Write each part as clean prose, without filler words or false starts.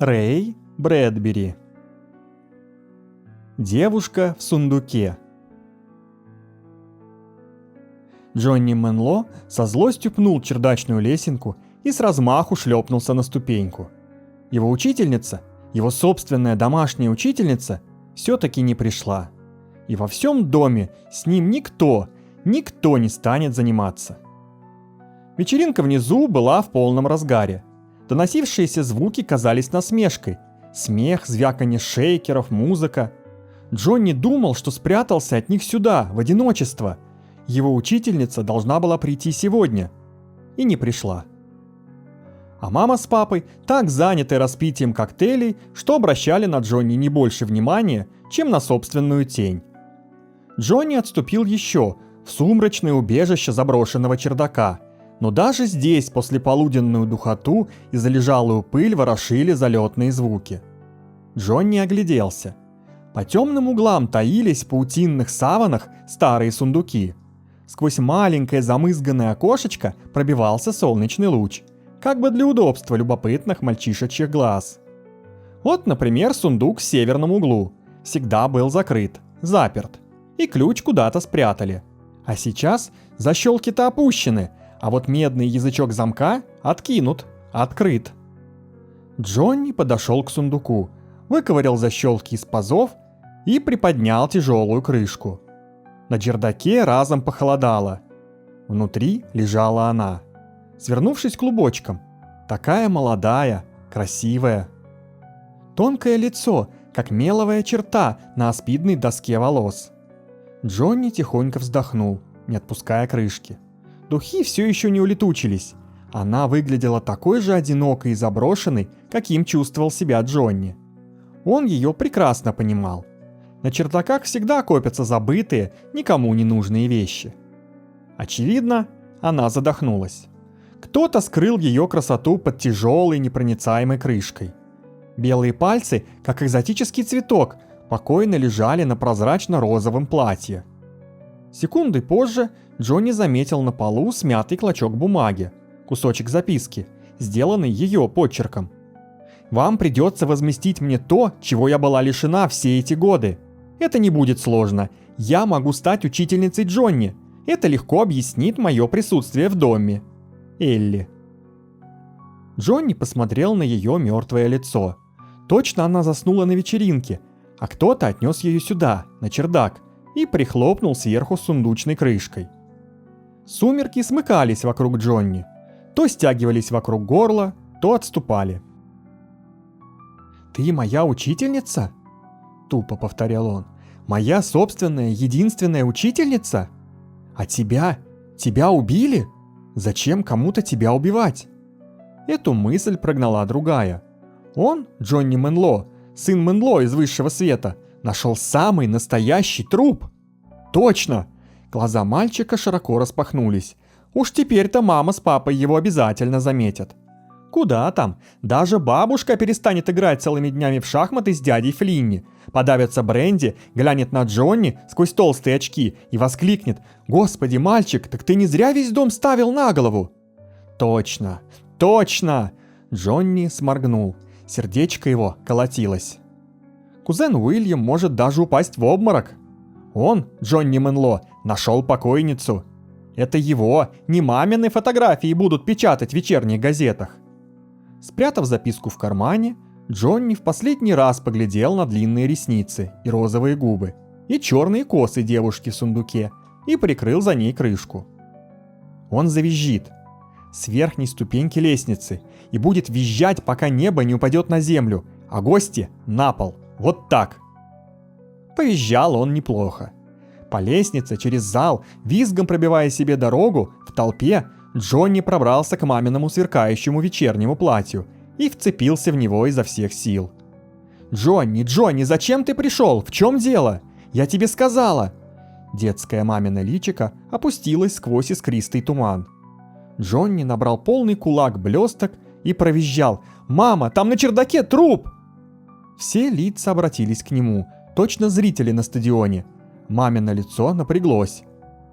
Рэй Брэдбери. Девушка в сундуке. Джонни Менло со злостью пнул чердачную лесенку и с размаху шлепнулся на ступеньку. Его учительница, его собственная домашняя учительница, все-таки не пришла. И во всем доме с ним никто не станет заниматься. Вечеринка внизу была в полном разгаре. Доносившиеся звуки казались насмешкой. Смех, звяканье шейкеров, музыка. Джонни думал, что спрятался от них сюда, в одиночество. Его учительница должна была прийти сегодня. И не пришла. А мама с папой так заняты распитием коктейлей, что обращали на Джонни не больше внимания, чем на собственную тень. Джонни отступил еще в сумрачное убежище заброшенного чердака. Но даже здесь послеполуденную духоту и залежалую пыль ворошили залетные звуки. Джонни огляделся. По темным углам таились в паутинных саванах старые сундуки. Сквозь маленькое замызганное окошечко пробивался солнечный луч, как бы для удобства любопытных мальчишечьих глаз. Вот, например, сундук в северном углу. Всегда был закрыт, заперт, и ключ куда-то спрятали. А сейчас защелки-то опущены, а вот медный язычок замка откинут, открыт. Джонни подошел к сундуку, выковырял защелки из пазов и приподнял тяжелую крышку. На чердаке разом похолодало. Внутри лежала она, свернувшись клубочком, такая молодая, красивая. Тонкое лицо, как меловая черта на аспидной доске волос. Джонни тихонько вздохнул, не отпуская крышки. Духи все еще не улетучились. Она выглядела такой же одинокой и заброшенной, каким чувствовал себя Джонни. Он ее прекрасно понимал. На чердаках всегда копятся забытые, никому не нужные вещи. Очевидно, она задохнулась. Кто-то скрыл ее красоту под тяжелой непроницаемой крышкой. Белые пальцы, как экзотический цветок, покойно лежали на прозрачно-розовом платье. Секунды позже Джонни заметил на полу смятый клочок бумаги, кусочек записки, сделанный ее почерком. «Вам придется возместить мне то, чего я была лишена все эти годы. Это не будет сложно. Я могу стать учительницей Джонни. Это легко объяснит мое присутствие в доме. Элли». Джонни посмотрел на ее мертвое лицо. Точно она заснула на вечеринке, а кто-то отнес ее сюда, на чердак, и прихлопнул сверху сундучной крышкой. Сумерки смыкались вокруг Джонни, то стягивались вокруг горла, то отступали. «Ты моя учительница?» — тупо повторял он. «Моя собственная, единственная учительница? А тебя убили? Зачем кому-то тебя убивать?» Эту мысль прогнала другая. Он, Джонни Менло, сын Менло из высшего света, нашел самый настоящий труп. Точно! Глаза мальчика широко распахнулись. Уж теперь-то мама с папой его обязательно заметят. Куда там? Даже бабушка перестанет играть целыми днями в шахматы с дядей Флинни, подавится бренди, глянет на Джонни сквозь толстые очки и воскликнет: «Господи, мальчик, так ты не зря весь дом ставил на голову!» Точно! Точно! Джонни сморгнул. Сердечко его колотилось. Кузен Уильям может даже упасть в обморок. Он, Джонни Менло, нашел покойницу. Это его, не мамины фотографии будут печатать в вечерних газетах. Спрятав записку в кармане, Джонни в последний раз поглядел на длинные ресницы и розовые губы, и черные косы девушки в сундуке, и прикрыл за ней крышку. Он завизжит с верхней ступеньки лестницы и будет визжать, пока небо не упадет на землю, а гости на пол. Вот так. Повизжал он неплохо. По лестнице, через зал, визгом пробивая себе дорогу, в толпе, Джонни пробрался к маминому сверкающему вечернему платью и вцепился в него изо всех сил. «Джонни, Джонни, зачем ты пришел? В чем дело? Я тебе сказала!» Детское мамино личико опустилось сквозь искристый туман. Джонни набрал полный кулак блесток и провизжал: «Мама, там на чердаке труп!» Все лица обратились к нему, точно зрители на стадионе. Мамино лицо напряглось,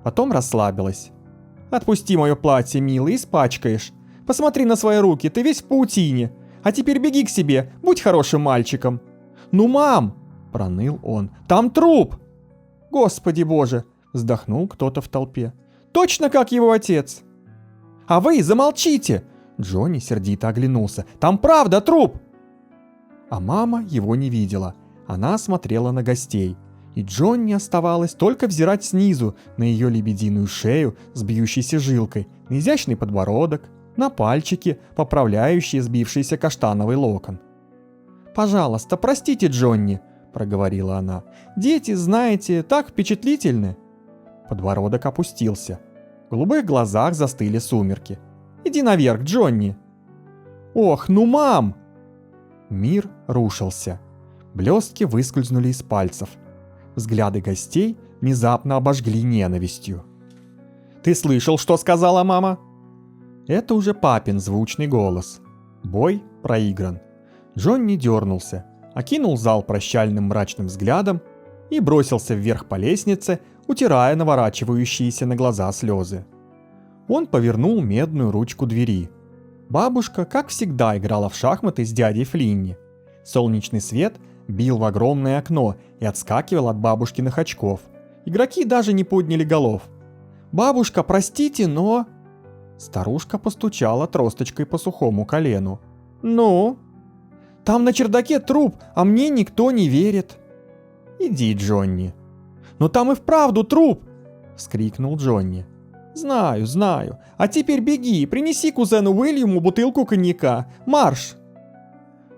потом расслабилось. «Отпусти мое платье, милый, испачкаешь. Посмотри на свои руки, ты весь в паутине. А теперь беги к себе, будь хорошим мальчиком». «Ну, мам!» – проныл он. «Там труп!» «Господи боже!» – вздохнул кто-то в толпе. «Точно как его отец!» «А вы замолчите!» – Джонни сердито оглянулся. «Там правда труп!» А мама его не видела. Она смотрела на гостей. И Джонни оставалось только взирать снизу на ее лебединую шею с бьющейся жилкой, на изящный подбородок, на пальчики, поправляющие сбившийся каштановый локон. «Пожалуйста, простите, Джонни», — проговорила она. «Дети, знаете, так впечатлительны». Подбородок опустился. В голубых глазах застыли сумерки. «Иди наверх, Джонни». «Ох, ну мам!» Мир рушился. Блестки выскользнули из пальцев. Взгляды гостей внезапно обожгли ненавистью. «Ты слышал, что сказала мама?» Это уже папин звучный голос. Бой проигран. Джонни дернулся, окинул зал прощальным мрачным взглядом и бросился вверх по лестнице, утирая наворачивающиеся на глаза слезы. Он повернул медную ручку двери. Бабушка, как всегда, играла в шахматы с дядей Флинни. Солнечный свет бил в огромное окно и отскакивал от бабушкиных очков. Игроки даже не подняли голов. «Бабушка, простите, но...» Старушка постучала тросточкой по сухому колену. «Ну?» «Там на чердаке труп, а мне никто не верит». «Иди, Джонни». «Но там и вправду труп!» — вскрикнул Джонни. «Знаю, знаю. А теперь беги, принеси кузену Уильяму бутылку коньяка. Марш!»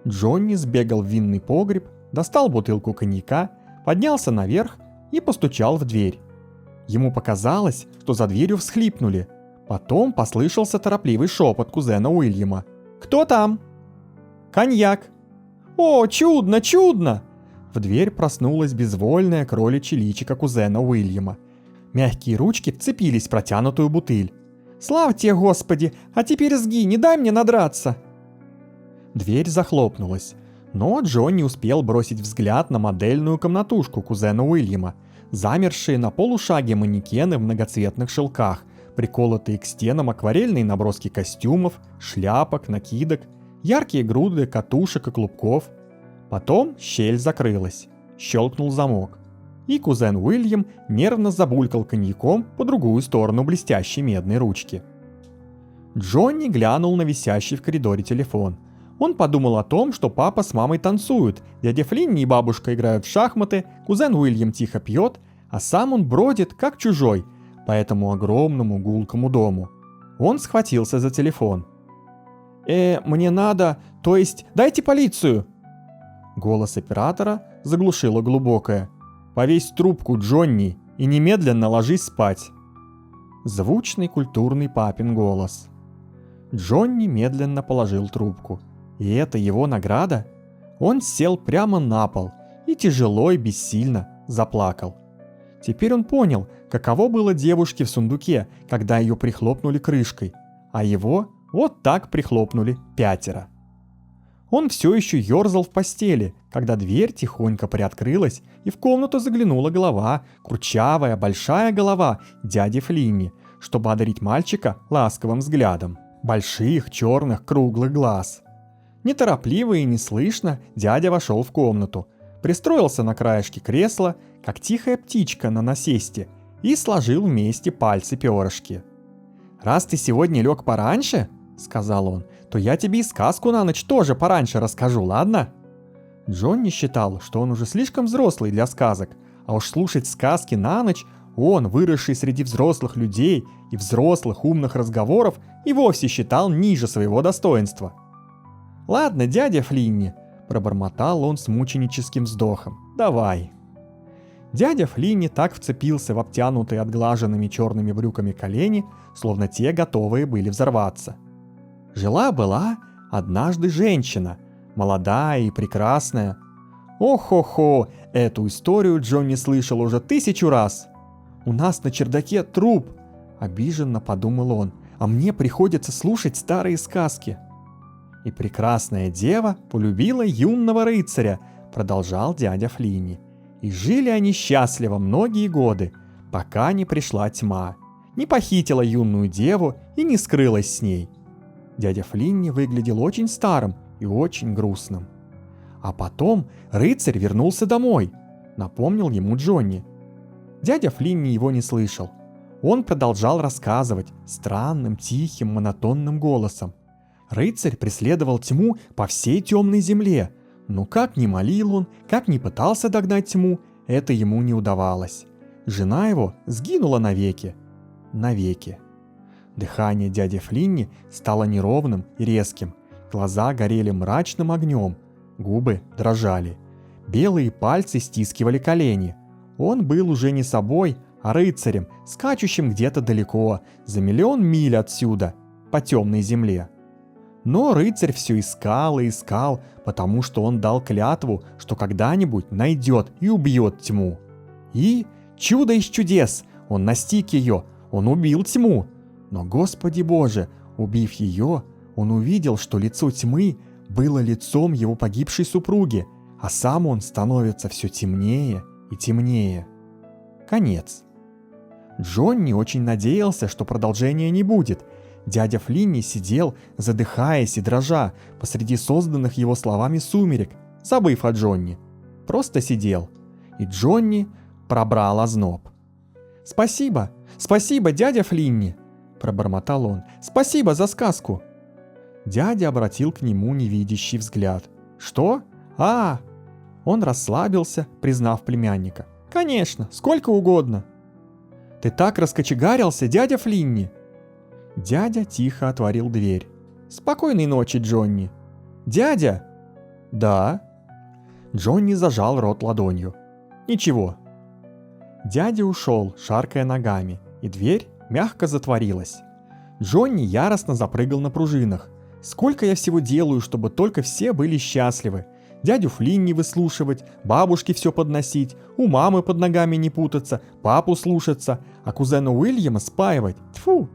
Джонни сбегал в винный погреб, достал бутылку коньяка, поднялся наверх и постучал в дверь. Ему показалось, что за дверью всхлипнули. Потом послышался торопливый шепот кузена Уильяма. «Кто там?» «Коньяк». «О, чудно, чудно!» В дверь проснулась безвольная кроличья личико кузена Уильяма. Мягкие ручки вцепились в протянутую бутыль. «Слава тебе, Господи! А теперь сгинь, не дай мне надраться!» Дверь захлопнулась, но Джонни успел бросить взгляд на модельную комнатушку кузена Уильяма, замершие на полушаге манекены в многоцветных шелках, приколотые к стенам акварельные наброски костюмов, шляпок, накидок, яркие груды катушек и клубков. Потом щель закрылась, щелкнул замок, и кузен Уильям нервно забулькал коньяком по другую сторону блестящей медной ручки. Джонни глянул на висящий в коридоре телефон. Он подумал о том, что папа с мамой танцуют, дядя Флинни и бабушка играют в шахматы, кузен Уильям тихо пьет, а сам он бродит, как чужой, по этому огромному гулкому дому. Он схватился за телефон. Мне надо, то есть дайте полицию!» Голос оператора заглушило глубокое. «Повесь трубку, Джонни, и немедленно ложись спать!» Звучный культурный папин голос. Джонни медленно положил трубку. И это его награда? Он сел прямо на пол и тяжело и бессильно заплакал. Теперь он понял, каково было девушке в сундуке, когда ее прихлопнули крышкой, а его вот так прихлопнули 5. Он все еще ерзал в постели, когда дверь тихонько приоткрылась, и в комнату заглянула голова, курчавая, большая голова дяди Флинни, чтобы одарить мальчика ласковым взглядом. Больших, черных, круглых глаз. Неторопливо и неслышно дядя вошел в комнату, пристроился на краешке кресла, как тихая птичка на насесте, и сложил вместе пальцы-перышки. «Раз ты сегодня лег пораньше, — сказал он, — то я тебе и сказку на ночь тоже пораньше расскажу, ладно?» Джонни считал, что он уже слишком взрослый для сказок, а уж слушать сказки на ночь он, выросший среди взрослых людей и взрослых умных разговоров, и вовсе считал ниже своего достоинства. «Ладно, дядя Флинни, — пробормотал он с мученическим вздохом, — давай». Дядя Флинни так вцепился в обтянутые отглаженными черными брюками колени, словно те готовые были взорваться. Жила-была однажды женщина, молодая и прекрасная. Ох-хо-хо, эту историю Джонни слышал уже 1000 раз. «У нас на чердаке труп», — обиженно подумал он, — «а мне приходится слушать старые сказки». «И прекрасная дева полюбила юного рыцаря», — продолжал дядя Флинни. «И жили они счастливо многие годы, пока не пришла тьма, не похитила юную деву и не скрылась с ней». Дядя Флинни выглядел очень старым и очень грустным. А потом рыцарь вернулся домой, напомнил ему Джонни. Дядя Флинни его не слышал. Он продолжал рассказывать странным, тихим, монотонным голосом. Рыцарь преследовал тьму по всей темной земле, но как ни молил он, как ни пытался догнать тьму, это ему не удавалось. Жена его сгинула навеки. Навеки. Дыхание дяди Флинни стало неровным и резким, глаза горели мрачным огнем, губы дрожали. Белые пальцы стискивали колени. Он был уже не собой, а рыцарем, скачущим где-то далеко, за миллион миль отсюда, по темной земле. Но рыцарь все искал и искал, потому что он дал клятву, что когда-нибудь найдет и убьет тьму. И чудо из чудес! Он настиг ее, он убил тьму. Но, Господи Боже, убив ее, он увидел, что лицо тьмы было лицом его погибшей супруги, а сам он становится все темнее и темнее. Конец. Джонни очень надеялся, что продолжения не будет. Дядя Флинни сидел, задыхаясь и дрожа, посреди созданных его словами сумерек, забыв о Джонни. Просто сидел. И Джонни пробрал озноб. «Спасибо, спасибо, дядя Флинни!» – пробормотал он. «Спасибо за сказку!» Дядя обратил к нему невидящий взгляд. «Что? А!» Он расслабился, признав племянника. «Конечно, сколько угодно!» «Ты так раскочегарился, дядя Флинни!» Дядя тихо отворил дверь. «Спокойной ночи, Джонни!» «Дядя!» «Да?» Джонни зажал рот ладонью. «Ничего». Дядя ушел, шаркая ногами, и дверь мягко затворилась. Джонни яростно запрыгал на пружинах. «Сколько я всего делаю, чтобы только все были счастливы! Дядю Флинни выслушивать, бабушке все подносить, у мамы под ногами не путаться, папу слушаться, а кузена Уильяма спаивать. Тьфу!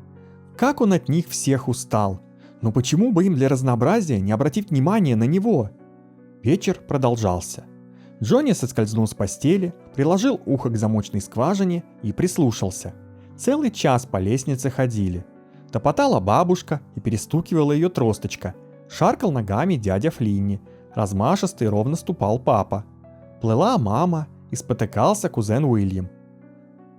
Как он от них всех устал! Но почему бы им для разнообразия не обратить внимание на него?» Вечер продолжался. Джонни соскользнул с постели, приложил ухо к замочной скважине и прислушался. Целый час по лестнице ходили. Топотала бабушка и перестукивала ее тросточка. Шаркал ногами дядя Флинни. Размашисто и ровно ступал папа. Плыла мама и спотыкался кузен Уильям.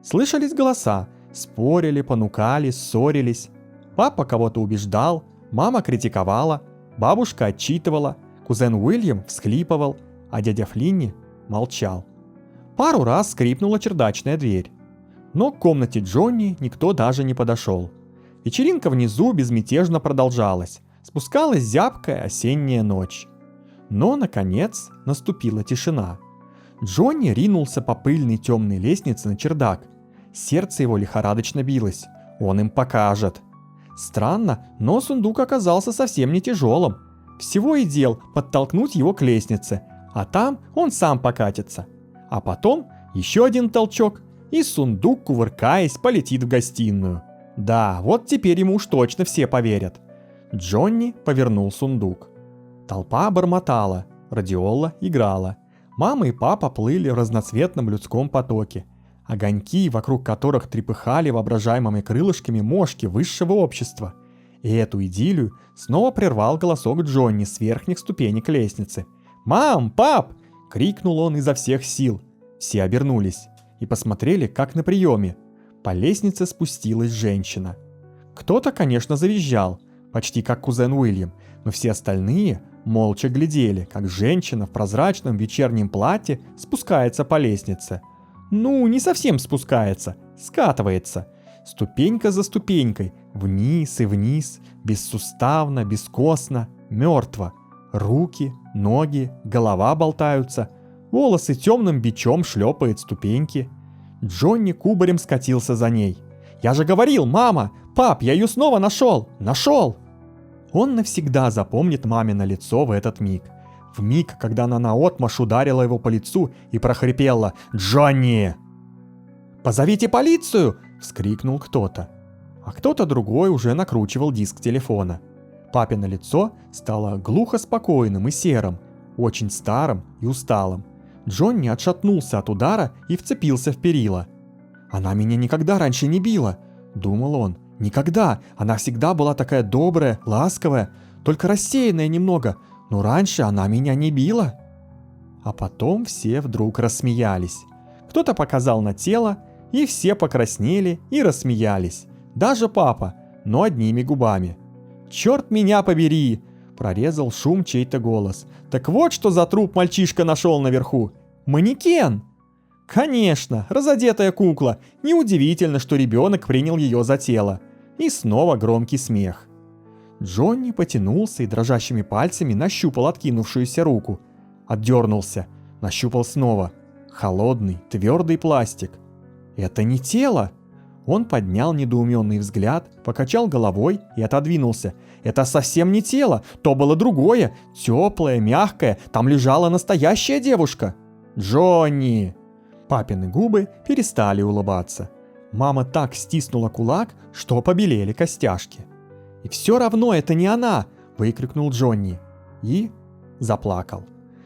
Слышались голоса, спорили, понукали, ссорились. Папа кого-то убеждал, мама критиковала, бабушка отчитывала, кузен Уильям всхлипывал, а дядя Флинни молчал. Пару раз скрипнула чердачная дверь. Но к комнате Джонни никто даже не подошел. Вечеринка внизу безмятежно продолжалась. Спускалась зябкая осенняя ночь. Но, наконец, наступила тишина. Джонни ринулся по пыльной темной лестнице на чердак. Сердце его лихорадочно билось. Он им покажет. Странно, но сундук оказался совсем не тяжелым. Всего и дел подтолкнуть его к лестнице, а там он сам покатится. А потом еще один толчок, и сундук, кувыркаясь, полетит в гостиную. Да, вот теперь ему уж точно все поверят. Джонни повернул сундук. Толпа бормотала, радиола играла. Мама и папа плыли в разноцветном людском потоке. Огоньки, вокруг которых трепыхали воображаемыми крылышками мошки высшего общества. И эту идиллию снова прервал голосок Джонни с верхних ступенек лестницы. «Мам! Пап!» — крикнул он изо всех сил. Все обернулись и посмотрели, как на приеме. По лестнице спустилась женщина. Кто-то, конечно, завизжал, почти как кузен Уильям, но все остальные молча глядели, как женщина в прозрачном вечернем платье спускается по лестнице. Ну, не совсем спускается, скатывается. Ступенька за ступенькой, вниз и вниз, бессуставно, бескостно, мертво. Руки, ноги, голова болтаются, волосы темным бичом шлепает ступеньки. Джонни кубарем скатился за ней. «Я же говорил, мама! Пап, я ее снова нашел! Нашел!» Он навсегда запомнит мамино лицо в этот миг. В миг, когда она наотмашь ударила его по лицу и прохрипела: «Джонни!» «Позовите полицию!» — вскрикнул кто-то. А кто-то другой уже накручивал диск телефона. Папино лицо стало глухо спокойным и серым, очень старым и усталым. Джонни отшатнулся от удара и вцепился в перила. «Она меня никогда раньше не била», — думал он. «Никогда! Она всегда была такая добрая, ласковая, только рассеянная немного. Но раньше она меня не била». А потом все вдруг рассмеялись. Кто-то показал на тело, и все покраснели и рассмеялись. Даже папа, но одними губами. «Черт меня побери!» – прорезал шум чей-то голос. «Так вот, что за труп мальчишка нашел наверху! Манекен!» «Конечно, разодетая кукла. Неудивительно, что ребенок принял ее за тело». И снова громкий смех. Джонни потянулся и дрожащими пальцами нащупал откинувшуюся руку. Отдернулся, нащупал снова. Холодный, твердый пластик. «Это не тело!» Он поднял недоуменный взгляд, покачал головой и отодвинулся. «Это совсем не тело, то было другое, теплое, мягкое, там лежала настоящая девушка!» «Джонни!» Папины губы перестали улыбаться. Мама так стиснула кулак, что побелели костяшки. «И все равно это не она!» – выкрикнул Джонни. И заплакал.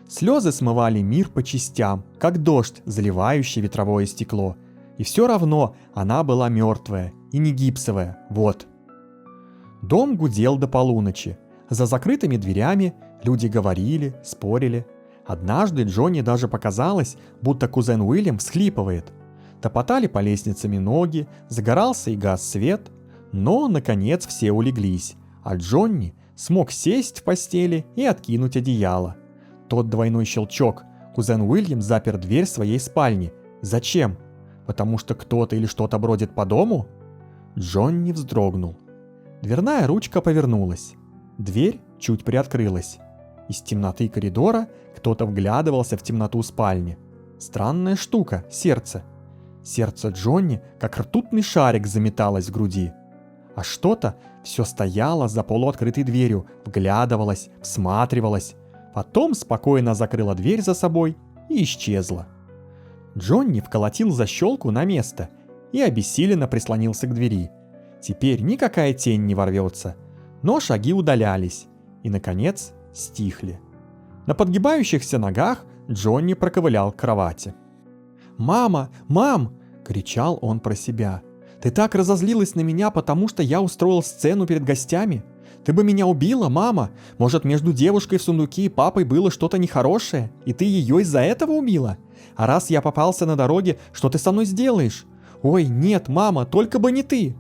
Слезы смывали мир по частям, как дождь, заливающий ветровое стекло. И все равно она была мертвая и не гипсовая, вот. Дом гудел до полуночи. За закрытыми дверями люди говорили, спорили. Однажды Джонни даже показалось, будто кузен Уильям всхлипывает. Топотали по лестницам ноги, загорался и гас свет. Но, наконец, все улеглись, а Джонни смог сесть в постели и откинуть одеяло. Тот двойной щелчок. Кузен Уильям запер дверь своей спальни. Зачем? Потому что кто-то или что-то бродит по дому? Джонни вздрогнул. Дверная ручка повернулась. Дверь чуть приоткрылась. Из темноты коридора кто-то вглядывался в темноту спальни. Странная штука, сердце. Сердце Джонни, как ртутный шарик, заметалось в груди. А что-то все стояло за полуоткрытой дверью, вглядывалось, всматривалось. Потом спокойно закрыла дверь за собой и исчезла. Джонни вколотил защелку на место и обессиленно прислонился к двери. Теперь никакая тень не ворвется. Но шаги удалялись и, наконец, стихли. На подгибающихся ногах Джонни проковылял к кровати. «Мама! Мам!» – кричал он про себя. «Ты так разозлилась на меня, потому что я устроил сцену перед гостями? Ты бы меня убила, мама? Может, между девушкой в сундуке и папой было что-то нехорошее, и ты ее из-за этого убила? А раз я попался на дороге, что ты со мной сделаешь? Ой, нет, мама, только бы не ты!»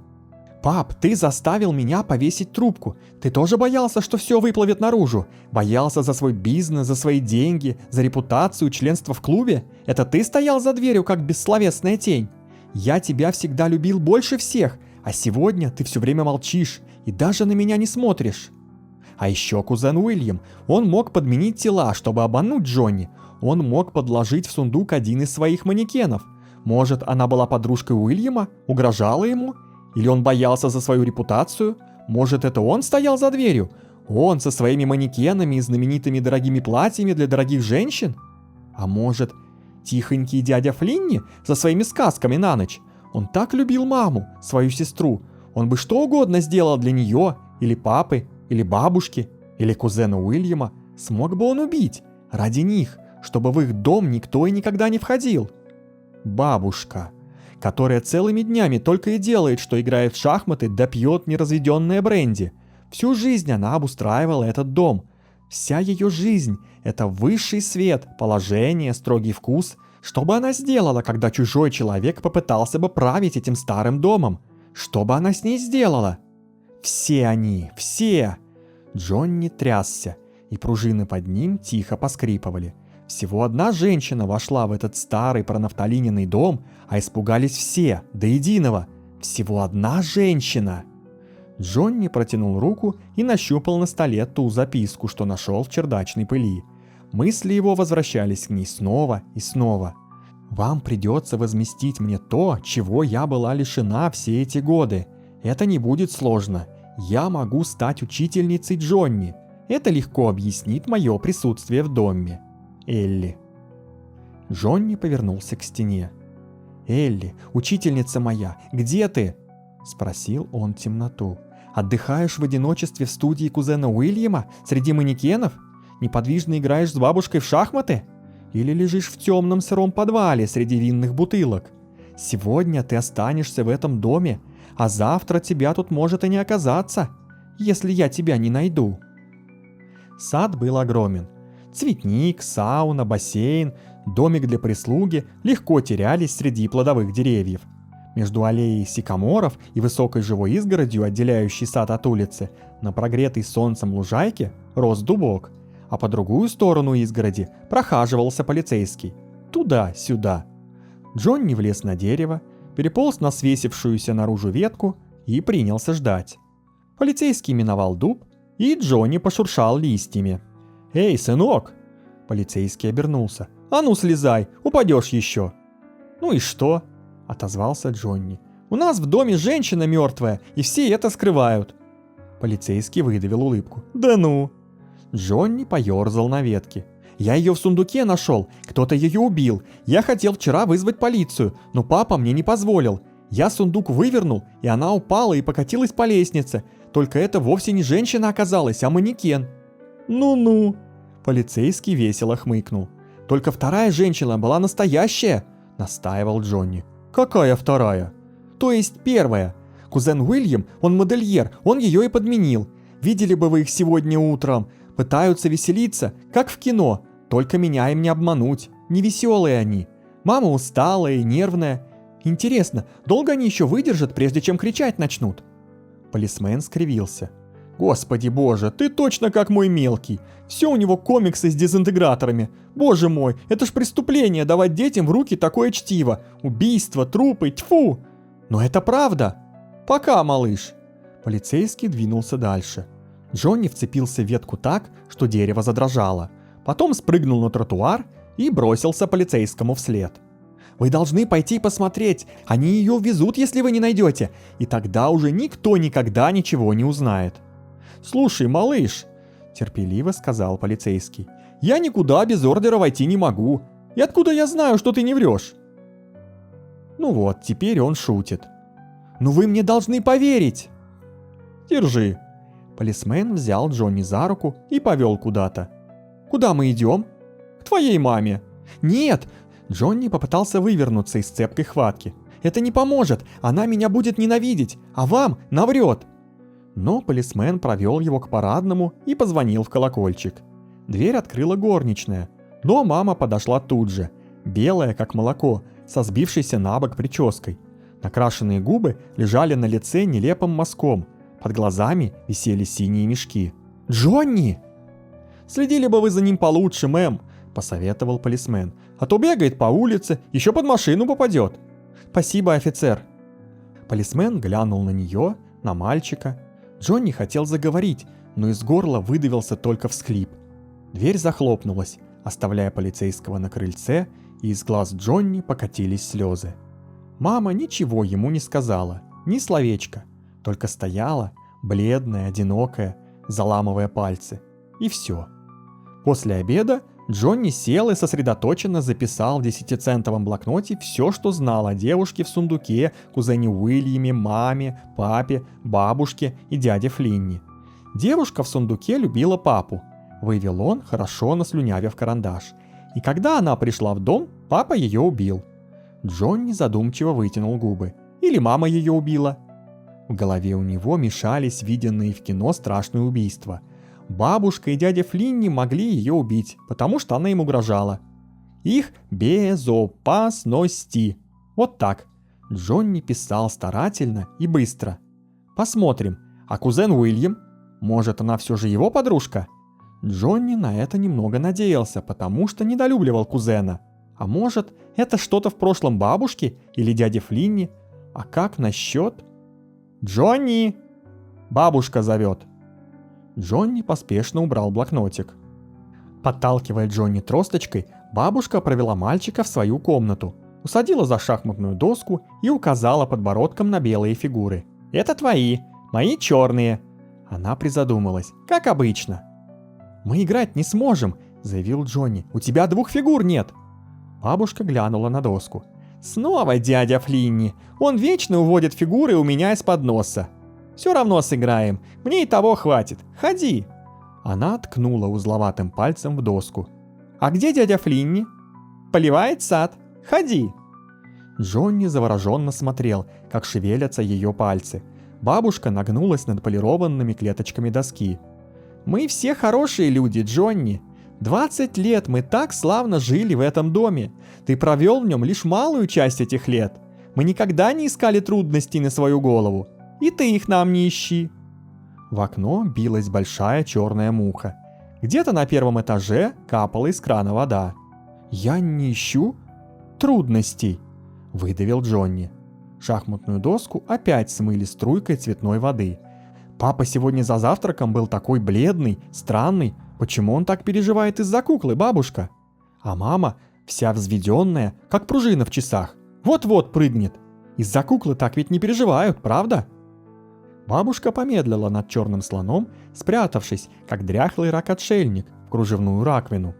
«Пап, ты заставил меня повесить трубку. Ты тоже боялся, что все выплывет наружу? Боялся за свой бизнес, за свои деньги, за репутацию, членство в клубе? Это ты стоял за дверью, как бессловесная тень? Я тебя всегда любил больше всех, а сегодня ты все время молчишь и даже на меня не смотришь». А еще кузен Уильям, он мог подменить тела, чтобы обмануть Джонни. Он мог подложить в сундук один из своих манекенов. Может, она была подружкой Уильяма, угрожала ему? Или он боялся за свою репутацию? Может, это он стоял за дверью? Он со своими манекенами и знаменитыми дорогими платьями для дорогих женщин? А может, тихонький дядя Флинни со своими сказками на ночь? Он так любил маму, свою сестру. Он бы что угодно сделал для нее, или папы, или бабушки, или кузена Уильяма. Смог бы он убить ради них, чтобы в их дом никто и никогда не входил. Бабушка, которая целыми днями только и делает, что играет в шахматы да пьет неразведенное бренди. Всю жизнь она обустраивала этот дом. Вся ее жизнь – это высший свет, положение, строгий вкус. Что бы она сделала, когда чужой человек попытался бы править этим старым домом? Что бы она с ней сделала? Все они, все! Джонни трясся, и пружины под ним тихо поскрипывали. Всего одна женщина вошла в этот старый пронафталиненный дом, а испугались все, до единого. Всего одна женщина. Джонни протянул руку и нащупал на столе ту записку, что нашел в чердачной пыли. Мысли его возвращались к ней снова и снова. «Вам придется возместить мне то, чего я была лишена все эти годы. Это не будет сложно. Я могу стать учительницей Джонни. Это легко объяснит мое присутствие в доме. Элли». Джонни повернулся к стене. «Элли, учительница моя, где ты?» – спросил он темноту. «Отдыхаешь в одиночестве в студии кузена Уильяма среди манекенов? Неподвижно играешь с бабушкой в шахматы? Или лежишь в темном сыром подвале среди винных бутылок? Сегодня ты останешься в этом доме, а завтра тебя тут может и не оказаться, если я тебя не найду». Сад был огромен. Цветник, сауна, бассейн, домик для прислуги легко терялись среди плодовых деревьев. Между аллеей сикаморов и высокой живой изгородью, отделяющей сад от улицы, на прогретой солнцем лужайке рос дубок, а по другую сторону изгороди прохаживался полицейский. Туда-сюда. Джонни влез на дерево, переполз на свесившуюся наружу ветку и принялся ждать. Полицейский миновал дуб, и Джонни пошуршал листьями. «Эй, сынок!» Полицейский обернулся. «А ну слезай, упадешь еще!» «Ну и что?» — отозвался Джонни. «У нас в доме женщина мертвая, и все это скрывают!» Полицейский выдавил улыбку. «Да ну!» Джонни поерзал на ветке. «Я ее в сундуке нашел, кто-то ее убил. Я хотел вчера вызвать полицию, но папа мне не позволил. Я сундук вывернул, и она упала и покатилась по лестнице. Только это вовсе не женщина оказалась, а манекен». «Ну-ну!» Полицейский весело хмыкнул. «Только вторая женщина была настоящая!» — настаивал Джонни. «Какая вторая?» «То есть первая. Кузен Уильям, он модельер, он ее и подменил. Видели бы вы их сегодня утром. Пытаются веселиться, как в кино. Только меня им не обмануть. Невеселые они. Мама усталая и нервная. Интересно, долго они еще выдержат, прежде чем кричать начнут?» Полисмен скривился. «Господи боже, ты точно как мой мелкий. Все у него комиксы с дезинтеграторами. Боже мой, это ж преступление давать детям в руки такое чтиво. Убийство, трупы, тьфу! Но это правда. Пока, малыш». Полицейский двинулся дальше. Джонни вцепился в ветку так, что дерево задрожало. Потом спрыгнул на тротуар и бросился полицейскому вслед. «Вы должны пойти посмотреть, они ее увезут, если вы не найдете, и тогда уже никто никогда ничего не узнает». «Слушай, малыш», — терпеливо сказал полицейский, — «я никуда без ордера войти не могу. И откуда я знаю, что ты не врешь?» Ну вот, теперь он шутит. «Ну вы мне должны поверить!» «Держи». Полисмен взял Джонни за руку и повел куда-то. «Куда мы идем?» «К твоей маме». «Нет!» Джонни попытался вывернуться из цепкой хватки. «Это не поможет, она меня будет ненавидеть, а вам наврет!» Но полисмен провел его к парадному и позвонил в колокольчик. Дверь открыла горничная, но мама подошла тут же, белая как молоко, со сбившейся на бок прической. Накрашенные губы лежали на лице нелепым мазком, под глазами висели синие мешки. «Джонни!» «Следили бы вы за ним получше, мэм», — посоветовал полисмен. «А то бегает по улице, еще под машину попадет». «Спасибо, офицер». Полисмен глянул на нее, на мальчика. Джонни хотел заговорить, но из горла выдавился только всхлип. Дверь захлопнулась, оставляя полицейского на крыльце, и из глаз Джонни покатились слезы. Мама ничего ему не сказала, ни словечка, только стояла, бледная, одинокая, заламывая пальцы. И все. После обеда Джонни сел и сосредоточенно записал в 10-центовом блокноте все, что знал о девушке в сундуке, кузене Уильяме, маме, папе, бабушке и дяде Флинни. Девушка в сундуке любила папу, вывел он, хорошо наслюнявив карандаш. И когда она пришла в дом, папа ее убил. Джонни задумчиво вытянул губы. Или мама ее убила. В голове у него мешались виденные в кино страшные убийства. Бабушка и дядя Флинни могли ее убить, потому что она им угрожала. Их безопасности. Вот так. Джонни писал старательно и быстро. Посмотрим, а кузен Уильям? Может, она все же его подружка? Джонни на это немного надеялся, потому что недолюбливал кузена. А может, это что-то в прошлом бабушки или дяди Флинни? А как насчет... «Джонни!» «Бабушка зовет!» Джонни поспешно убрал блокнотик. Подталкивая Джонни тросточкой, бабушка провела мальчика в свою комнату, усадила за шахматную доску и указала подбородком на белые фигуры. «Это твои, мои черные!» Она призадумалась, как обычно. «Мы играть не сможем», — заявил Джонни. «У тебя 2 фигур нет». Бабушка глянула на доску. «Снова дядя Флинни. Он вечно уводит фигуры у меня из-под носа. Все равно сыграем. Мне и того хватит. Ходи». Она ткнула узловатым пальцем в доску. «А где дядя Флинни?» «Поливает сад. Ходи». Джонни завороженно смотрел, как шевелятся ее пальцы. Бабушка нагнулась над полированными клеточками доски. Мы все хорошие люди, Джонни. 20 лет мы так славно жили в этом доме. Ты провел в нем лишь малую часть этих лет. Мы никогда не искали трудностей на свою голову. И ты их нам не ищи». В окно билась большая черная муха. Где-то на первом этаже капала из крана вода. «Я не ищу трудностей», — выдавил Джонни. Шахматную доску опять смыли струйкой цветной воды. «Папа сегодня за завтраком был такой бледный, странный. Почему он так переживает из-за куклы, бабушка? А мама вся взведенная, как пружина в часах. Вот-вот прыгнет. Из-за куклы так ведь не переживают, правда?» Бабушка помедлила над черным слоном, спрятавшись, как дряхлый рак-отшельник, в кружевную раковину.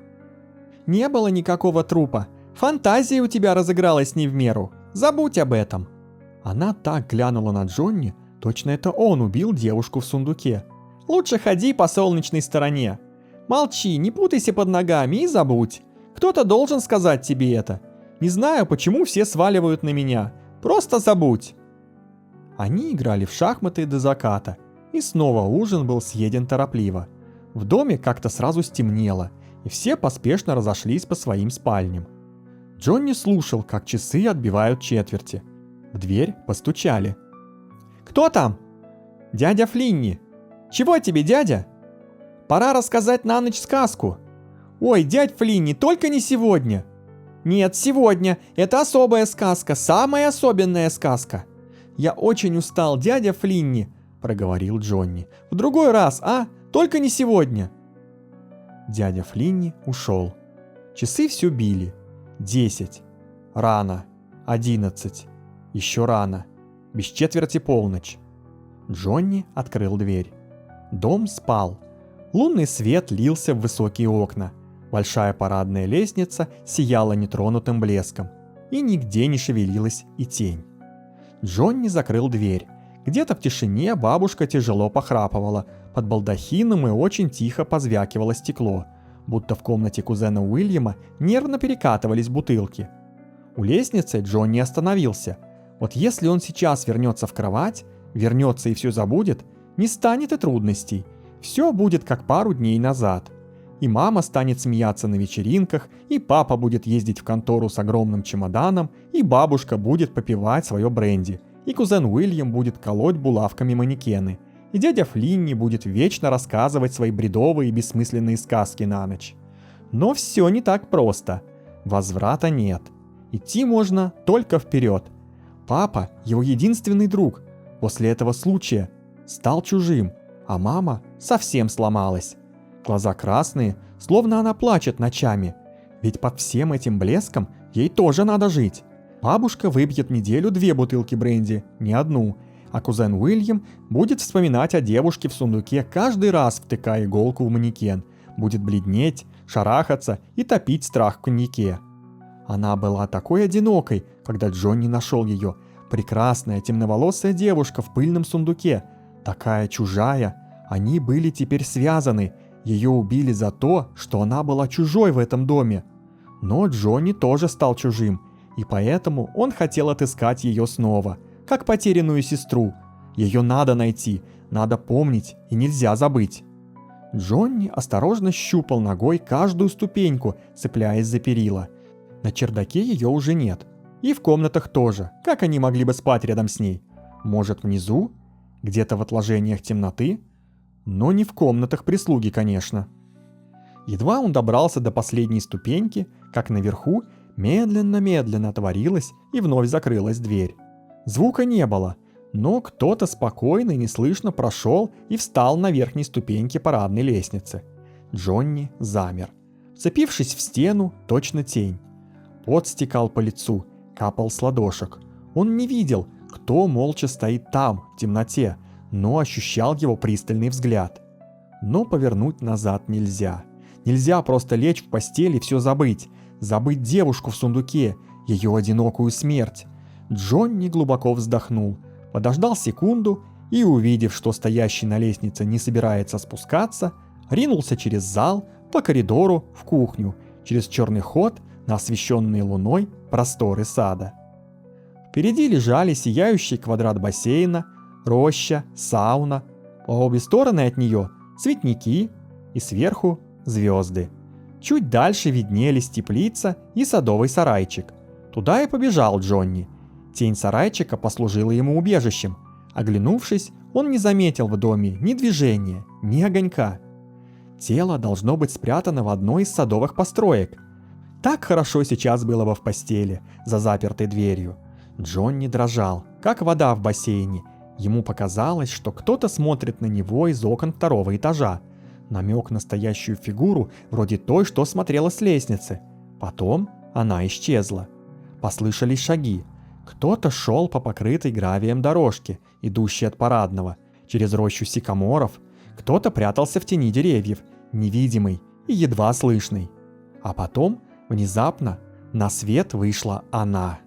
«Не было никакого трупа. Фантазия у тебя разыгралась не в меру. Забудь об этом». Она так глянула на Джонни, точно это он убил девушку в сундуке. «Лучше ходи по солнечной стороне. Молчи, не путайся под ногами и забудь. Кто-то должен сказать тебе это. Не знаю, почему все сваливают на меня. Просто забудь». Они играли в шахматы до заката, и снова ужин был съеден торопливо. В доме как-то сразу стемнело, и все поспешно разошлись по своим спальням. Джонни слушал, как часы отбивают четверти. В дверь постучали. «Кто там?» «Дядя Флинни». «Чего тебе, дядя?» «Пора рассказать на ночь сказку». «Ой, дядь Флинни, только не сегодня». «Нет, сегодня. Это особая сказка, самая особенная сказка». «Я очень устал, дядя Флинни», — проговорил Джонни. «В другой раз, а? Только не сегодня». Дядя Флинни ушел. Часы все били. 10. Рано. 11. Еще рано. Без четверти полночь. Джонни открыл дверь. Дом спал. Лунный свет лился в высокие окна. Большая парадная лестница сияла нетронутым блеском. И нигде не шевелилась и тень. Джонни закрыл дверь. Где-то в тишине бабушка тяжело похрапывала. Под балдахином и очень тихо позвякивало стекло, будто в комнате кузена Уильяма нервно перекатывались бутылки. У лестницы Джонни остановился. Вот если он сейчас вернется в кровать, вернется и все забудет, не станет и трудностей. Все будет как пару дней назад. И мама станет смеяться на вечеринках, и папа будет ездить в контору с огромным чемоданом, и бабушка будет попивать свое бренди, и кузен Уильям будет колоть булавками манекены, и дядя Флинни будет вечно рассказывать свои бредовые и бессмысленные сказки на ночь. Но все не так просто. Возврата нет. Идти можно только вперед. Папа, его единственный друг, после этого случая стал чужим, а мама совсем сломалась. Глаза красные, словно она плачет ночами. Ведь под всем этим блеском ей тоже надо жить. Бабушка выпьет неделю 2 бутылки бренди, не одну. А кузен Уильям будет вспоминать о девушке в сундуке каждый раз, втыкая иголку в манекен. Будет бледнеть, шарахаться и топить страх в коньяке. Она была такой одинокой, когда Джонни нашел ее. Прекрасная темноволосая девушка в пыльном сундуке. Такая чужая. Они были теперь связаны. Ее убили за то, что она была чужой в этом доме. Но Джонни тоже стал чужим, и поэтому он хотел отыскать ее снова, как потерянную сестру. Ее надо найти, надо помнить и нельзя забыть. Джонни осторожно щупал ногой каждую ступеньку, цепляясь за перила. На чердаке ее уже нет. И в комнатах тоже. Как они могли бы спать рядом с ней? Может, внизу? Где-то в отложениях темноты? Но не в комнатах прислуги, конечно. Едва он добрался до последней ступеньки, как наверху медленно-медленно отворилась и вновь закрылась дверь. Звука не было, но кто-то спокойно и неслышно прошел и встал на верхней ступеньке парадной лестницы. Джонни замер, вцепившись в стену, точно тень. Пот стекал по лицу, капал с ладошек. Он не видел, кто молча стоит там, в темноте, но ощущал его пристальный взгляд. Но повернуть назад нельзя. Нельзя просто лечь в постель и все забыть. Забыть девушку в сундуке, ее одинокую смерть. Джонни глубоко вздохнул, подождал секунду и, увидев, что стоящий на лестнице не собирается спускаться, ринулся через зал, по коридору, в кухню, через черный ход на освещенные луной просторы сада. Впереди лежали сияющий квадрат бассейна, роща, сауна. По обе стороны от нее цветники и сверху звезды. Чуть дальше виднелись теплица и садовый сарайчик. Туда и побежал Джонни. Тень сарайчика послужила ему убежищем. Оглянувшись, он не заметил в доме ни движения, ни огонька. Тело должно быть спрятано в одной из садовых построек. Так хорошо сейчас было бы в постели, за запертой дверью. Джонни дрожал, как вода в бассейне. Ему показалось, что кто-то смотрит на него из окон второго этажа. Намек на стоящую фигуру, вроде той, что смотрела с лестницы. Потом она исчезла. Послышались шаги. Кто-то шел по покрытой гравием дорожке, идущей от парадного, через рощу сикаморов. Кто-то прятался в тени деревьев, невидимый и едва слышный. А потом, внезапно, на свет вышла она.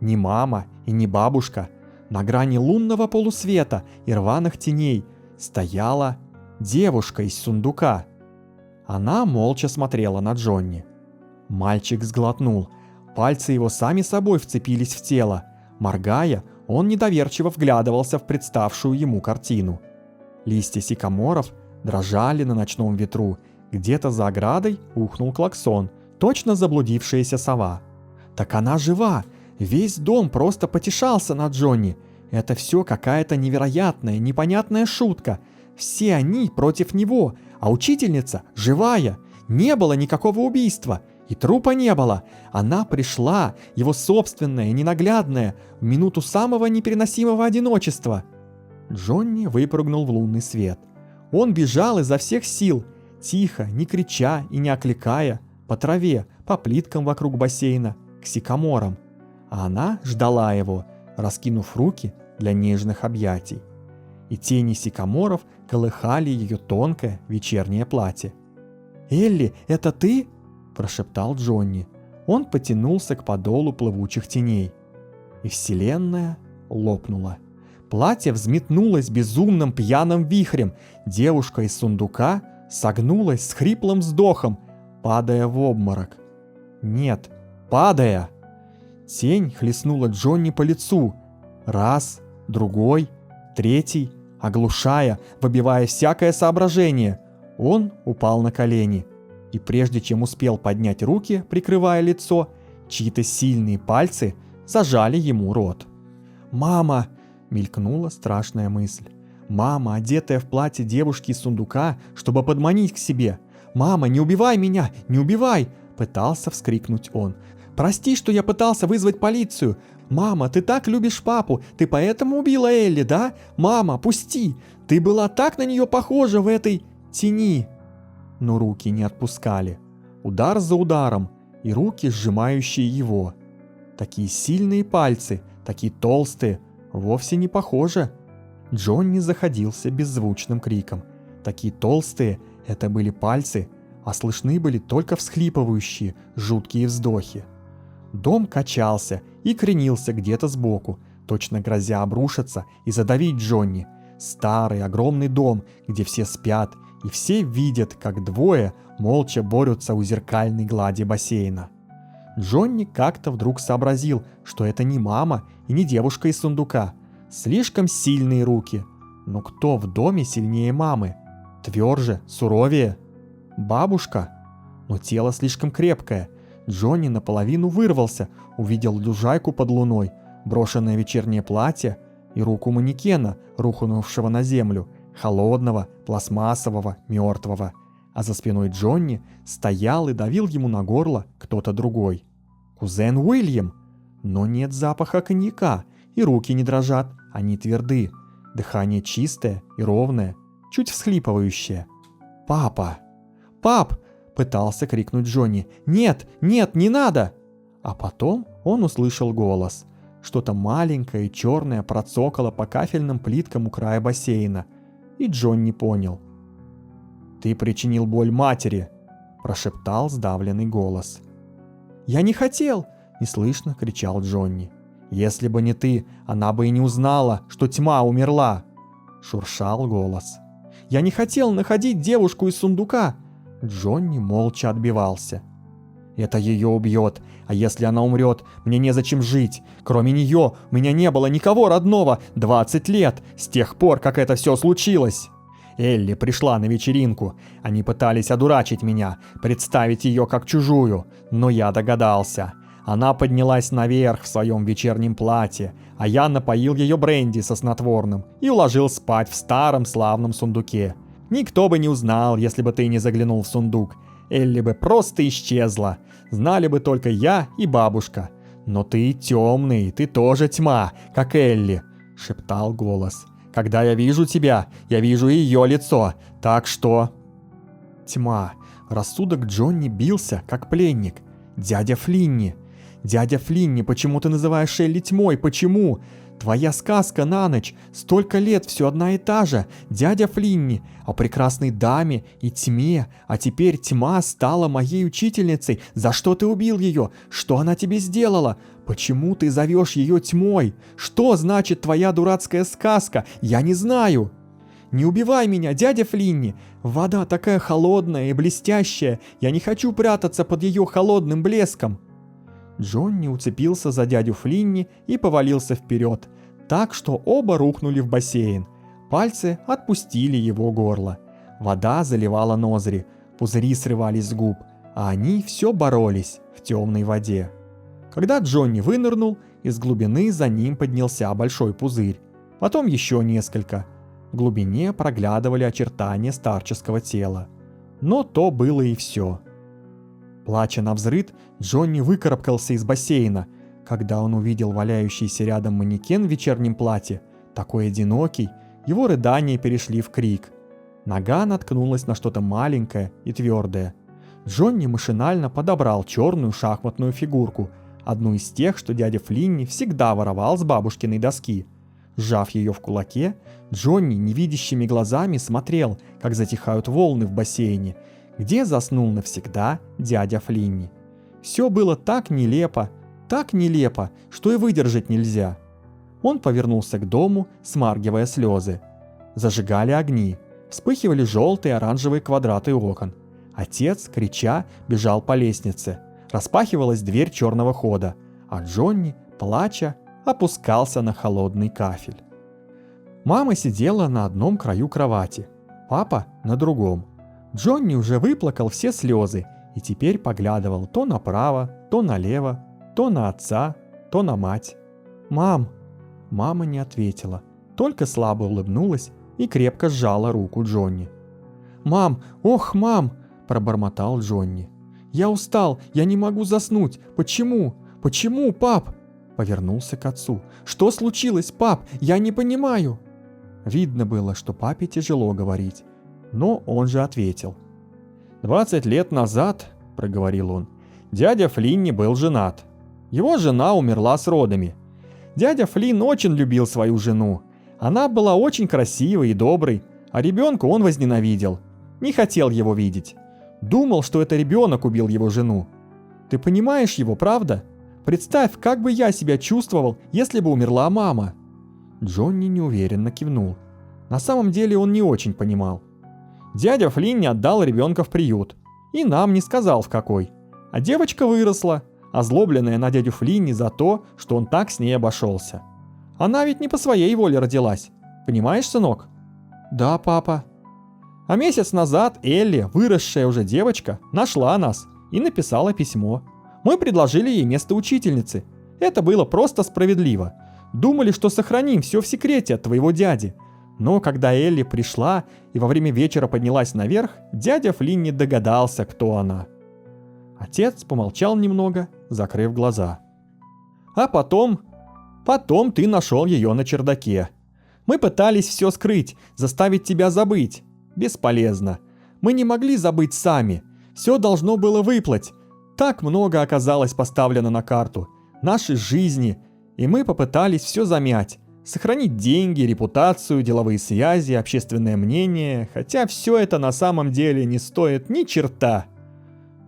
Не мама и не бабушка. На грани лунного полусвета и рваных теней стояла девушка из сундука. Она молча смотрела на Джонни. Мальчик сглотнул. Пальцы его сами собой вцепились в тело. Моргая, он недоверчиво вглядывался в представшую ему картину. Листья сикаморов дрожали на ночном ветру. Где-то за оградой ухнул клаксон, точно заблудившаяся сова. Так она жива! Весь дом просто потешался над Джонни. Это все какая-то невероятная, непонятная шутка. Все они против него, а учительница живая. Не было никакого убийства, и трупа не было. Она пришла, его собственная, ненаглядная, в минуту самого непереносимого одиночества. Джонни выпрыгнул в лунный свет. Он бежал изо всех сил, тихо, не крича и не окликая, по траве, по плиткам вокруг бассейна, к сикаморам. А она ждала его, раскинув руки для нежных объятий. И тени сикаморов колыхали ее тонкое вечернее платье. «Элли, это ты?» – прошептал Джонни. Он потянулся к подолу плывучих теней. И вселенная лопнула. Платье взметнулось безумным пьяным вихрем. Девушка из сундука согнулась с хриплым вздохом, падая в обморок. Нет, падая! Тень хлестнула Джонни по лицу. Раз, другой, третий, оглушая, выбивая всякое соображение. Он упал на колени. И прежде чем успел поднять руки, прикрывая лицо, чьи-то сильные пальцы зажали ему рот. «Мама!» — мелькнула страшная мысль. Мама, одетая в платье девушки из сундука, чтобы подманить к себе. «Мама, не убивай меня! Не убивай!» — пытался вскрикнуть он. «Прости, что я пытался вызвать полицию! Мама, ты так любишь папу! Ты поэтому убила Элли, да? Мама, пусти! Ты была так на нее похожа в этой тени!» Но руки не отпускали. Удар за ударом, и руки, сжимающие его. Такие сильные пальцы, такие толстые, вовсе не похоже. Джонни заходился беззвучным криком. Такие толстые — это были пальцы, а слышны были только всхлипывающие, жуткие вздохи. Дом качался и кренился где-то сбоку, точно грозя обрушиться и задавить Джонни. Старый огромный дом, где все спят, и все видят, как двое молча борются у зеркальной глади бассейна. Джонни как-то вдруг сообразил, что это не мама и не девушка из сундука. Слишком сильные руки. Но кто в доме сильнее мамы? Тверже, суровее? Бабушка? Но тело слишком крепкое. Джонни наполовину вырвался, увидел лужайку под луной, брошенное вечернее платье и руку манекена, рухнувшего на землю, холодного, пластмассового, мертвого. А за спиной Джонни стоял и давил ему на горло кто-то другой. Кузен Уильям. Но нет запаха коньяка, и руки не дрожат, они тверды. Дыхание чистое и ровное, чуть всхлипывающее. «Папа! Пап!» — пытался крикнуть Джонни. «Нет, нет, не надо!» А потом он услышал голос. Что-то маленькое и черное процокало по кафельным плиткам у края бассейна. И Джонни понял. «Ты причинил боль матери!» – прошептал сдавленный голос. «Я не хотел!» – неслышно кричал Джонни. «Если бы не ты, она бы и не узнала, что тьма умерла!» – шуршал голос. «Я не хотел находить девушку из сундука!» Джонни молча отбивался. «Это ее убьет, а если она умрет, мне незачем жить. Кроме нее у меня не было никого родного 20 лет, с тех пор, как это все случилось. Элли пришла на вечеринку. Они пытались одурачить меня, представить ее как чужую, но я догадался. Она поднялась наверх в своем вечернем платье, а я напоил ее бренди со снотворным и уложил спать в старом славном сундуке. Никто бы не узнал, если бы ты не заглянул в сундук. Элли бы просто исчезла. Знали бы только я и бабушка. Но ты темный, ты тоже тьма, как Элли, шептал голос. Когда я вижу тебя, я вижу ее лицо, так что... Тьма. Рассудок Джонни бился, как пленник. Дядя Флинни. Дядя Флинни, почему ты называешь Элли тьмой? Почему? Твоя сказка на ночь. Столько лет все одна и та же. Дядя Флинни. О прекрасной даме и тьме. А теперь тьма стала моей учительницей. За что ты убил ее? Что она тебе сделала? Почему ты зовешь ее тьмой? Что значит твоя дурацкая сказка? Я не знаю. Не убивай меня, дядя Флинни. Вода такая холодная и блестящая. Я не хочу прятаться под ее холодным блеском. Джонни уцепился за дядю Флинни и повалился вперед, так что оба рухнули в бассейн. Пальцы отпустили его горло. Вода заливала ноздри, пузыри срывались с губ, а они все боролись в темной воде. Когда Джонни вынырнул, из глубины за ним поднялся большой пузырь, потом еще несколько. В глубине проглядывали очертания старческого тела. Но то было и все. Плача навзрыд, Джонни выкарабкался из бассейна. Когда он увидел валяющийся рядом манекен в вечернем платье, такой одинокий, его рыдания перешли в крик. Нога наткнулась на что-то маленькое и твердое. Джонни машинально подобрал черную шахматную фигурку, одну из тех, что дядя Флинни всегда воровал с бабушкиной доски. Сжав ее в кулаке, Джонни невидящими глазами смотрел, как затихают волны в бассейне, где заснул навсегда дядя Флинни. Все было так нелепо, что и выдержать нельзя. Он повернулся к дому, смаргивая слезы. Зажигали огни, вспыхивали желтые и оранжевые квадраты окон. Отец, крича, бежал по лестнице. Распахивалась дверь черного хода, а Джонни, плача, опускался на холодный кафель. Мама сидела на одном краю кровати, папа на другом. Джонни уже выплакал все слезы и теперь поглядывал то направо, то налево, то на отца, то на мать. «Мам!» Мама не ответила, только слабо улыбнулась и крепко сжала руку Джонни. «Мам! Ох, мам!» – пробормотал Джонни. «Я устал, я не могу заснуть. Почему? Почему, пап?» Повернулся к отцу. «Что случилось, пап? Я не понимаю!» Видно было, что папе тяжело говорить. Но он же ответил. 20 лет назад, проговорил он, дядя Флинни был женат. Его жена умерла с родами. Дядя Флинн очень любил свою жену. Она была очень красивой и доброй, а ребенка он возненавидел. Не хотел его видеть. Думал, что это ребенок убил его жену. Ты понимаешь его, правда? Представь, как бы я себя чувствовал, если бы умерла мама. Джонни неуверенно кивнул. На самом деле он не очень понимал. Дядя Флинни отдал ребенка в приют. И нам не сказал в какой. А девочка выросла, озлобленная на дядю Флинни за то, что он так с ней обошелся. Она ведь не по своей воле родилась. Понимаешь, сынок? Да, папа. А месяц назад Элли, выросшая уже девочка, нашла нас и написала письмо. Мы предложили ей место учительницы. Это было просто справедливо. Думали, что сохраним все в секрете от твоего дяди. Но когда Элли пришла и во время вечера поднялась наверх, дядя Флинни догадался, кто она. Отец помолчал немного, закрыв глаза. А потом ты нашел ее на чердаке. Мы пытались все скрыть, заставить тебя забыть. Бесполезно. Мы не могли забыть сами. Все должно было выплыть. Так много оказалось поставлено на карту. Наши жизни. И мы попытались все замять. Сохранить деньги, репутацию, деловые связи, общественное мнение, хотя все это на самом деле не стоит ни черта.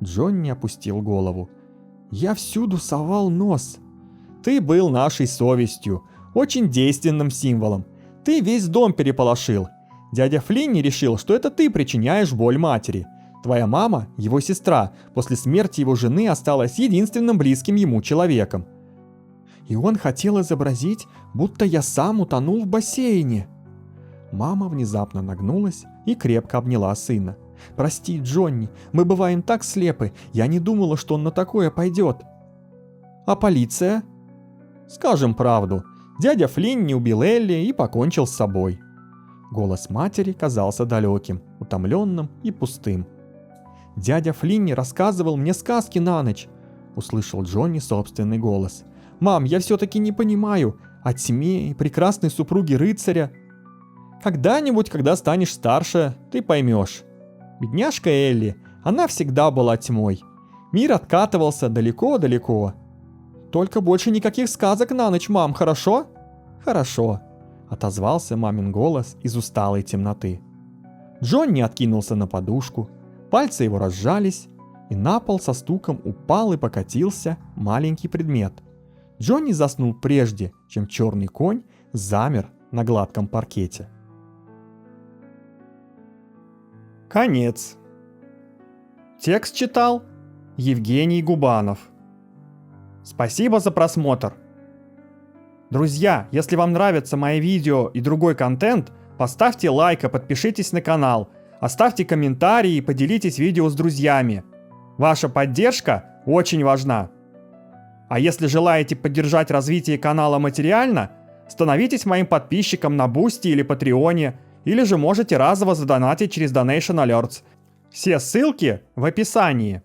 Джонни опустил голову. Я всюду совал нос. Ты был нашей совестью, очень действенным символом. Ты весь дом переполошил. Дядя Флинни решил, что это ты причиняешь боль матери. Твоя мама, его сестра, после смерти его жены осталась единственным близким ему человеком. И он хотел изобразить, будто я сам утонул в бассейне. Мама внезапно нагнулась и крепко обняла сына. «Прости, Джонни, мы бываем так слепы, я не думала, что он на такое пойдет». «А полиция?» «Скажем правду, дядя Флинни убил Элли и покончил с собой». Голос матери казался далеким, утомленным и пустым. «Дядя Флинни рассказывал мне сказки на ночь», — услышал Джонни собственный голос. «Мам, я все-таки не понимаю о тьме и прекрасной супруге рыцаря». «Когда-нибудь, когда станешь старше, ты поймешь. Бедняжка Элли, она всегда была тьмой. Мир откатывался далеко-далеко. Только больше никаких сказок на ночь, мам, хорошо?» «Хорошо», — отозвался мамин голос из усталой темноты. Джонни откинулся на подушку, пальцы его разжались, и на пол со стуком упал и покатился маленький предмет. Джонни заснул прежде, чем черный конь замер на гладком паркете. Конец. Текст читал Евгений Губанов. Спасибо за просмотр. Друзья, если вам нравятся мои видео и другой контент, поставьте лайк и подпишитесь на канал, оставьте комментарии и поделитесь видео с друзьями. Ваша поддержка очень важна. А если желаете поддержать развитие канала материально, становитесь моим подписчиком на Бусти или Патреоне, или же можете разово задонатить через Donation Alerts. Все ссылки в описании.